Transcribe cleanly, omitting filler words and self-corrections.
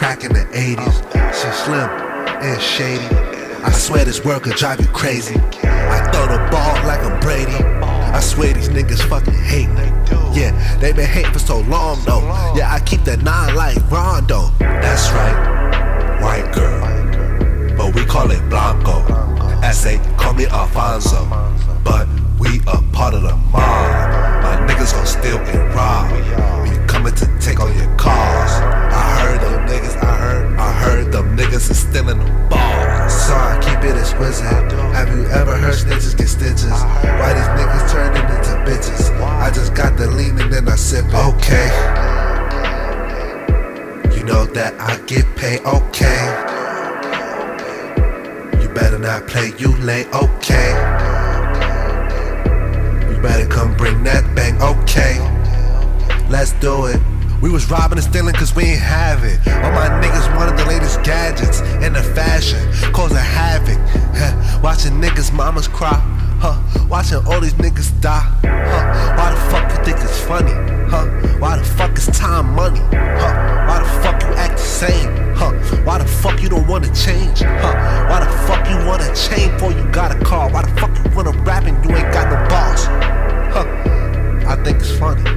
crack in the 80s. She slim and shady. I swear this world could drive you crazy. I throw the ball like I'm Brady. I swear these niggas fucking hate me. Yeah, they been hating for so long though. Yeah, I keep that 9 like Rondo. That's right, white girl, but we call it Blanco. S.A. call me Alfonso, but we a part of the mob. My niggas gon' steal and rob. We coming to take all your cars. I heard them niggas, I heard them niggas is stealing the balls. So I keep it exquisite. Have you ever heard snitches get stitches? Why these niggas turning into bitches? I just got the lean and then I sip it. Okay, you know that I get paid. Okay, you better not play, you late. Okay, you better come bring that bang. Okay, let's do it. We was robbing and stealing cause we ain't have it. All my niggas wanted the latest gadgets and the fashion, causing havoc. Watching niggas mamas cry, watching all these niggas die. Why the fuck you think it's funny? Why the fuck is time money? Why the fuck you act the same? Why the fuck you don't wanna change? Why the fuck you wanna change before you got a car? Why the fuck you wanna rap and you ain't got no balls? I think it's funny.